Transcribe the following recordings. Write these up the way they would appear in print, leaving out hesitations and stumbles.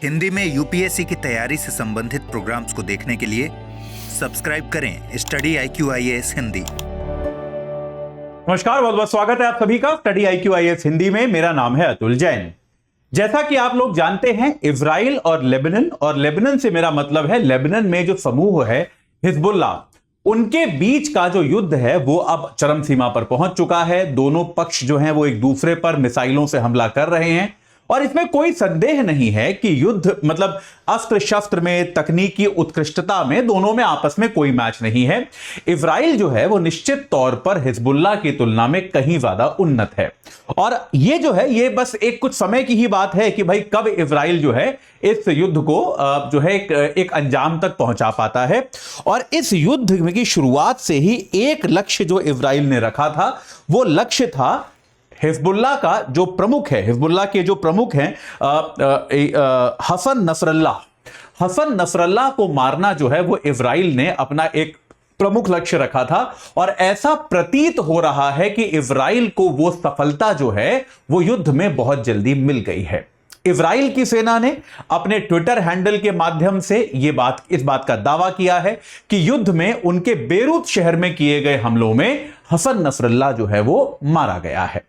हिंदी में यूपीएससी की तैयारी से संबंधित प्रोग्राम्स को देखने के लिए सब्सक्राइब करें स्टडी IQ IAS हिंदी। नमस्कार, बहुत बहुत स्वागत है आप सभी का स्टडी IQ IAS हिंदी में। मेरा नाम है अतुल जैन। जैसा कि आप लोग जानते हैं, इजराइल और लेबनान से मेरा मतलब है लेबनान में जो समूह है हिजबुल्लाह, उनके बीच का जो युद्ध है वो अब चरम सीमा पर पहुंच चुका है। दोनों पक्ष जो हैं वो एक दूसरे पर मिसाइलों से हमला कर रहे हैं और इसमें कोई संदेह नहीं है कि युद्ध मतलब अस्त्र शस्त्र में, तकनीकी उत्कृष्टता में, दोनों में आपस में कोई मैच नहीं है। इजराइल जो है वो निश्चित तौर पर हिजबुल्लाह की तुलना में कहीं ज्यादा उन्नत है और ये जो है ये बस एक कुछ समय की ही बात है कि भाई कब इजराइल जो है इस युद्ध को जो है एक अंजाम तक पहुंचा पाता है। और इस युद्ध की शुरुआत से ही एक लक्ष्य जो इजराइल ने रखा था वो लक्ष्य था हिजबुल्लाह का जो प्रमुख है, हिजबुल्लाह के जो प्रमुख हैं हसन नसरल्लाह को मारना जो है वो इजराइल ने अपना एक प्रमुख लक्ष्य रखा था। और ऐसा प्रतीत हो रहा है कि इजराइल को वो सफलता जो है वो युद्ध में बहुत जल्दी मिल गई है। इजराइल की सेना ने अपने ट्विटर हैंडल के माध्यम से इस बात का दावा किया है कि युद्ध में उनके बेरूत शहर में किए गए हमलों में हसन नसरल्लाह जो है वो मारा गया है।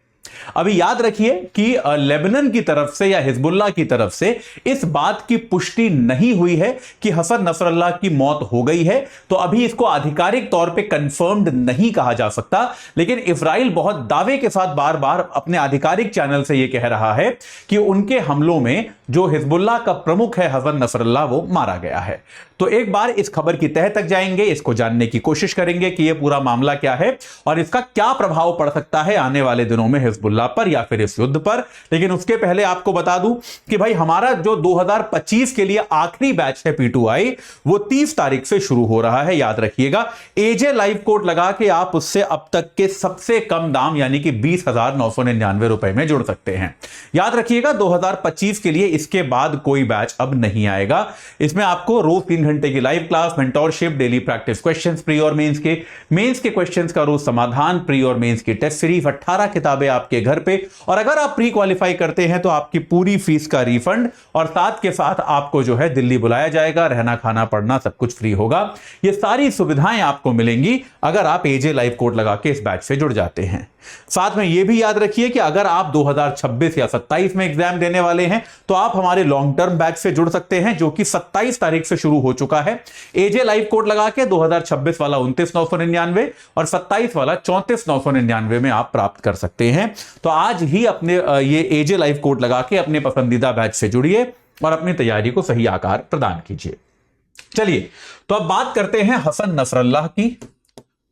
अभी याद रखिए कि लेबनान की तरफ से या हिजबुल्लाह की तरफ से इस बात की पुष्टि नहीं हुई है कि हसन नसरल्लाह की मौत हो गई है, तो अभी इसको आधिकारिक तौर पे कंफर्म्ड नहीं कहा जा सकता। लेकिन इजराइल बहुत दावे के साथ बार बार अपने आधिकारिक चैनल से यह कह रहा है कि उनके हमलों में जो हिजबुल्लाह का प्रमुख है हसन नसरल्लाह वो मारा गया है। तो एक बार इस खबर की तह तक जाएंगे, इसको जानने की कोशिश करेंगे कि यह पूरा मामला क्या है और इसका क्या प्रभाव पड़ सकता है आने वाले दिनों में हिजबुल्लाह पर या फिर इस युद्ध पर। लेकिन उसके पहले आपको बता दूं कि भाई हमारा जो 2025 के लिए आखिरी बैच है P2I वो 30 तारीख से शुरू हो रहा है। याद रखिएगा, AJ लाइव कोड लगा के आप उससे अब तक के सबसे कम दाम यानी कि 20,999 रुपए में जुड़ सकते हैं। याद रखिएगा 2025 के लिए इसके बाद कोई बैच अब नहीं आएगा। इसमें आपको रोज 3 घंटे की live class, mentorship, daily practice questions pre और मेंस के क्वेश्चंस का रोज समाधान, प्री और मेंस की टेस्ट सीरीज, 18 किताबें आपके घर पे। और अगर आप प्री क्वालिफाई करते हैं तो आपकी पूरी फीस का रिफंड और साथ के साथ आपको जो है दिल्ली बुलाया जाएगा, रहना खाना पढ़ना सब कुछ फ्री होगा। ये सारी सुविधाएं आपको मिलेंगी अगर आप AJ लाइव कोड लगा के इस बैच से जुड़ जाते हैं। साथ में यह भी याद रखिए कि अगर आप 2026 या 27 में एग्जाम देने वाले हैं तो आप हमारे लॉन्ग टर्म बैच से जुड़ सकते हैं जो कि 27 तारीख से शुरू हो चुका है। AJ लाइव कोड लगा के 2026 वाला 29,999 और 27 वाला 34,999 में आप प्राप्त कर सकते हैं। तो आज ही अपने ये AJ लाइव कोड लगा के अपने पसंदीदा बैच से जुड़िए और अपनी तैयारी को सही आकार प्रदान कीजिए। चलिए, तो अब बात करते हैं हसन नसरल्लाह की।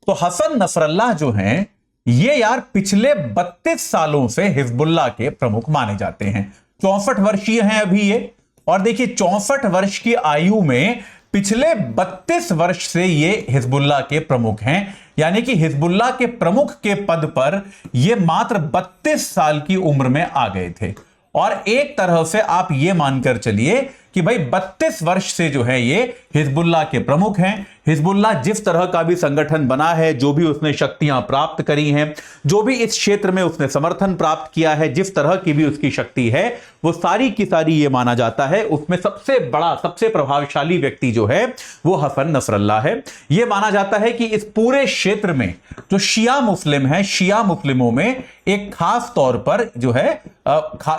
तो हसन नसरल्लाह जो हैं ये यार पिछले 32 सालों से हिजबुल्लाह के प्रमुख माने जाते हैं। 64 वर्षीय हैं अभी ये, और देखिए 64 वर्ष की आयु में पिछले 32 वर्ष से ये हिजबुल्लाह के प्रमुख हैं। यानी कि हिजबुल्लाह के प्रमुख के पद पर ये मात्र 32 साल की उम्र में आ गए थे। और एक तरह से आप ये मानकर चलिए कि भाई 32 वर्ष से जो है ये हिजबुल्लाह के प्रमुख हैं। हिजबुल्लाह जिस तरह का भी संगठन बना है, जो भी उसने शक्तियां प्राप्त करी हैं, जो भी इस क्षेत्र में उसने समर्थन प्राप्त किया है, जिस तरह की भी उसकी शक्ति है, वो सारी की सारी ये माना जाता है उसमें सबसे बड़ा, सबसे प्रभावशाली व्यक्ति जो है वो हसन नसरल्लाह है। ये माना जाता है कि इस पूरे क्षेत्र में जो शिया मुस्लिम है, शिया मुस्लिमों में एक खास तौर पर जो है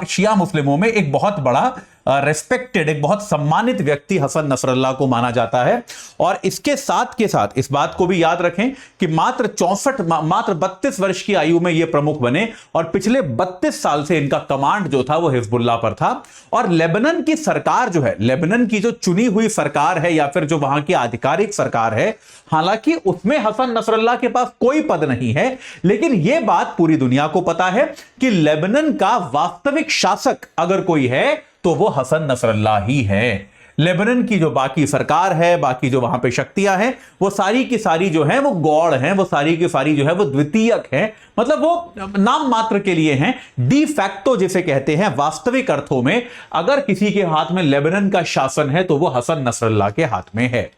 शिया मुस्लिमों में एक बहुत बड़ा रेस्पेक्टेड, एक बहुत सम्मानित व्यक्ति हसन नसरल्लाह को माना जाता है। और इसके साथ के साथ इस बात को भी याद रखें कि मात्र 32 वर्ष की आयु में ये प्रमुख बने और पिछले 32 साल से इनका कमांड जो था वो हिजबुल्लाह पर था। और लेबनान की सरकार जो है, लेबनान की जो चुनी हुई सरकार है या फिर जो वहां की आधिकारिक सरकार है, हालांकि उसमें हसन नसरल्लाह के पास कोई पद नहीं है, लेकिन यह बात पूरी दुनिया को पता है कि लेबनान का वास्तविक शासक अगर कोई है तो वो हसन नसरल्लाह ही है। लेबनान की जो बाकी सरकार है, बाकी जो वहां पे शक्तियां हैं, वो सारी की सारी जो है वो गौड़ हैं, वो सारी की सारी जो है वो द्वितीयक हैं, मतलब वो नाम मात्र के लिए हैं। डी फैक्टो जिसे कहते हैं, वास्तविक अर्थों में अगर किसी के हाथ में लेबनान का शासन है तो वो हसन नसरल्लाह के हाथ में है।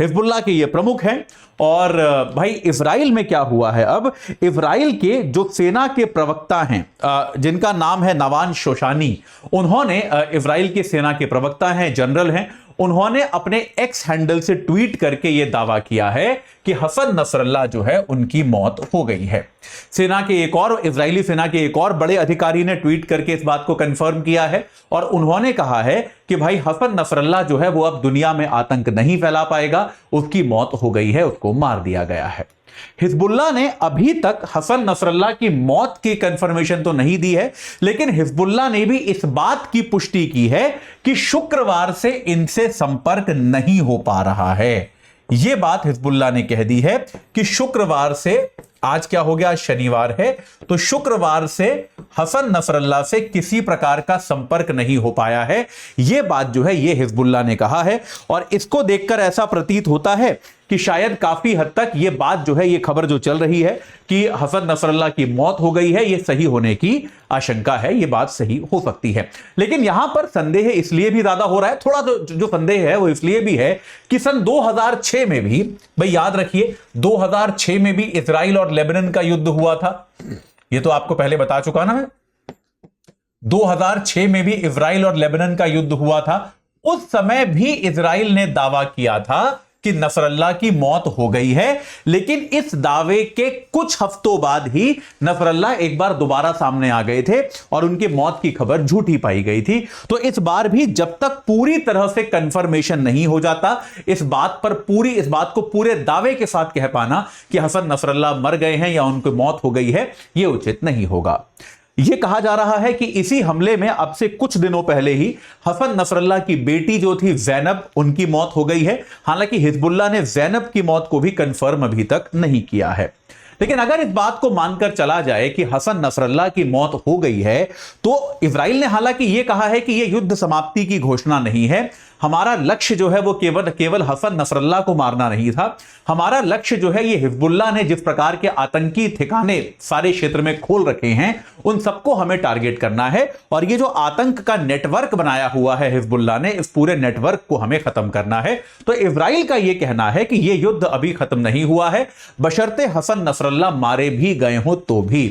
हिजबुल्लाह के ये प्रमुख हैं। और भाई इजराइल में क्या हुआ है, अब इजराइल के जो सेना के प्रवक्ता हैं जिनका नाम है नवान शोशानी, उन्होंने इजराइल के सेना के प्रवक्ता हैं, जनरल हैं, उन्होंने अपने एक्स हैंडल से ट्वीट करके यह दावा किया है कि हसन नसरल्लाह जो है उनकी मौत हो गई है। सेना के एक और इजरायली सेना के एक और बड़े अधिकारी ने ट्वीट करके इस बात को कंफर्म किया है और उन्होंने कहा है कि भाई हसन नसरल्लाह जो है वो अब दुनिया में आतंक नहीं फैला पाएगा, उसकी मौत हो गई है, उसको मार दिया गया है। हिजबुल्लाह ने अभी तक हसन नसरल्लाह की मौत की कंफर्मेशन तो नहीं दी है, लेकिन हिजबुल्लाह ने भी इस बात की पुष्टि की है कि शुक्रवार से इनसे संपर्क नहीं हो पा रहा है। यह बात हिजबुल्लाह ने कह दी है कि शुक्रवार से, आज क्या हो गया, आज शनिवार है, तो शुक्रवार से हसन नसरल्लाह से किसी प्रकार का संपर्क नहीं हो पाया है। यह बात जो है ये हिजबुल्लाह ने कहा है और इसको देखकर ऐसा प्रतीत होता है कि शायद काफी हद तक ये बात जो है, ये खबर जो चल रही है कि हसन नसरल्लाह की मौत हो गई है, ये सही होने की आशंका है, ये बात सही हो सकती है। लेकिन यहां पर संदेह इसलिए भी ज्यादा हो रहा है, थोड़ा जो संदेह है वो इसलिए भी है कि सन 2006 में भी, भाई याद रखिए 2006 में भी इजराइल और लेबनान का युद्ध हुआ था। ये तो आपको पहले बता चुका ना मैं, 2006 में भी इजराइल और लेबनान का युद्ध हुआ था। उस समय भी इजराइल ने दावा किया था कि नसरल्लाह की मौत हो गई है, लेकिन इस दावे के कुछ हफ्तों बाद ही नसरल्लाह एक बार दोबारा सामने आ गए थे और उनकी मौत की खबर झूठी पाई गई थी। तो इस बार भी जब तक पूरी तरह से कंफर्मेशन नहीं हो जाता, इस बात को पूरे दावे के साथ कह पाना कि हसन नसरल्लाह मर गए हैं या उनकी मौत हो गई है, यह उचित नहीं होगा। यह कहा जा रहा है कि इसी हमले में अब से कुछ दिनों पहले ही हसन नसरल्लाह की बेटी जो थी ज़ैनब, उनकी मौत हो गई है। हालांकि हिजबुल्लाह ने ज़ैनब की मौत को भी कंफर्म अभी तक नहीं किया है। लेकिन अगर इस बात को मानकर चला जाए कि हसन नसरल्लाह की मौत हो गई है, तो इजराइल ने हालांकि यह कहा है कि यह युद्ध समाप्ति की घोषणा नहीं है, हमारा लक्ष्य जो है वो केवल हसन नसरल्लाह को मारना नहीं था, हमारा लक्ष्य जो है ये हिजबुल्लाह ने जिस प्रकार के आतंकी ठिकाने सारे क्षेत्र में खोल रखे हैं उन सबको हमें टारगेट करना है और ये जो आतंक का नेटवर्क बनाया हुआ है हिजबुल्लाह ने, इस पूरे नेटवर्क को हमें खत्म करना है। तो इजराइल का यह कहना है कि यह युद्ध अभी खत्म नहीं हुआ है, बशर्ते हसन नसरल्लाह मारे भी गए हो तो भी।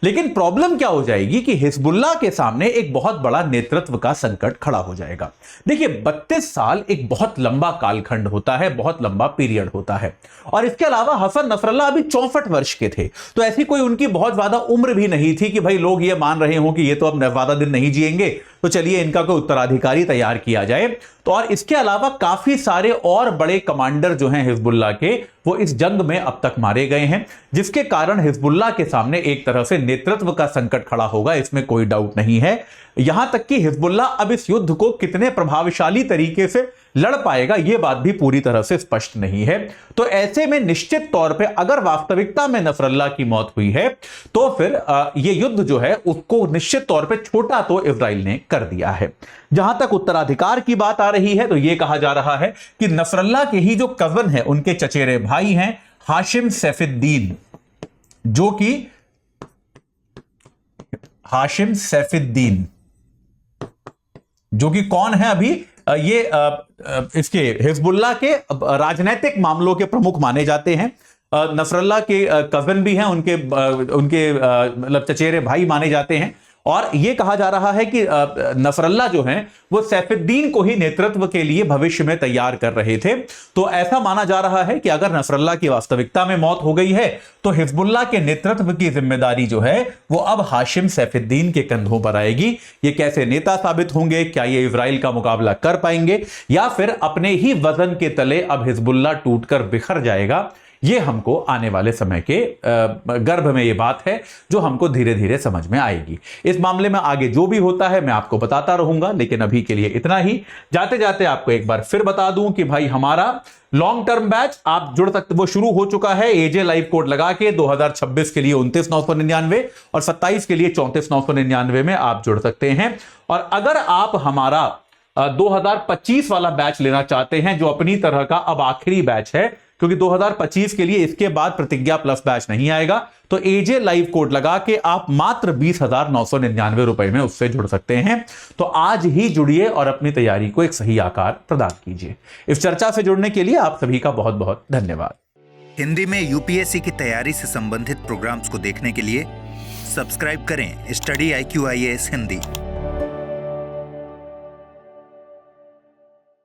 लेकिन प्रॉब्लम क्या हो जाएगी कि हिजबुल्लाह के सामने एक बहुत बड़ा नेतृत्व का संकट खड़ा हो जाएगा। देखिए 32 साल एक बहुत लंबा कालखंड होता है, बहुत लंबा पीरियड होता है और इसके अलावा हसन नसरल्लाह अभी 64 वर्ष के थे, तो ऐसी कोई उनकी बहुत ज्यादा उम्र भी नहीं थी कि भाई लोग ये मान रहे हो कि ये तो अब ज्यादा दिन नहीं जिएंगे, तो चलिए इनका कोई उत्तराधिकारी तैयार किया जाए। तो और इसके अलावा काफी सारे और बड़े कमांडर जो हैं हिजबुल्लाह के, वो इस जंग में अब तक मारे गए हैं, जिसके कारण हिजबुल्लाह के सामने एक तरह से नेतृत्व का संकट खड़ा होगा, इसमें कोई डाउट नहीं है। यहां तक कि हिजबुल्लाह अब इस युद्ध को कितने प्रभावशाली तरीके से लड़ पाएगा यह बात भी पूरी तरह से स्पष्ट नहीं है। तो ऐसे में निश्चित तौर पे अगर वास्तविकता में नसरल्लाह की मौत हुई है तो फिर यह युद्ध जो है उसको निश्चित तौर पे छोटा तो इजराइल ने कर दिया है। जहां तक उत्तराधिकार की बात आ रही है तो यह कहा जा रहा है कि नसरल्लाह के ही जो कजन है, उनके चचेरे भाई हैं हाशिम सैफुद्दीन, जो कि हाशिम सैफुद्दीन जो कि कौन है अभी ये इसके हिजबुल्लाह के राजनीतिक मामलों के प्रमुख माने जाते हैं। नसरल्लाह के कजन भी हैं, उनके मतलब चचेरे भाई माने जाते हैं और यह कहा जा रहा है कि नसरल्लाह जो हैं वो सैफुद्दीन को ही नेतृत्व के लिए भविष्य में तैयार कर रहे थे। तो ऐसा माना जा रहा है कि अगर नसरल्लाह की वास्तविकता में मौत हो गई है तो हिजबुल्लाह के नेतृत्व की जिम्मेदारी जो है वो अब हाशिम सैफुद्दीन के कंधों पर आएगी। ये कैसे नेता साबित होंगे, क्या ये इजराइल का मुकाबला कर पाएंगे या फिर अपने ही वजन के तले अब हिजबुल्लाह टूटकर बिखर जाएगा, ये हमको आने वाले समय के गर्भ में ये बात है जो हमको धीरे धीरे समझ में आएगी। इस मामले में आगे जो भी होता है मैं आपको बताता रहूंगा, लेकिन अभी के लिए इतना ही। जाते जाते आपको एक बार फिर बता दूं कि भाई हमारा लॉन्ग टर्म बैच आप जुड़ सकते, वो शुरू हो चुका है एजे लाइव कोड लगा के 2026 के लिए 29,999 और 27 के लिए 34,999 में आप जुड़ सकते हैं। और अगर आप हमारा 2025 वाला बैच लेना चाहते हैं जो अपनी तरह का अब आखिरी बैच है, क्योंकि 2025 के लिए इसके बाद प्रतिज्ञा प्लस बैच नहीं आएगा। तो एजे लाइव कोड लगा के आप मात्र 20,999 रुपए में उससे जुड़ सकते हैं। तो आज ही जुड़िए और अपनी तैयारी को एक सही आकार प्रदान कीजिए। इस चर्चा से जुड़ने के लिए आप सभी का बहुत बहुत धन्यवाद। हिंदी में यूपीएससी की तैयारी से संबंधित प्रोग्राम्स को देखने के लिए सब्सक्राइब करें स्टडी IQ IAS हिंदी।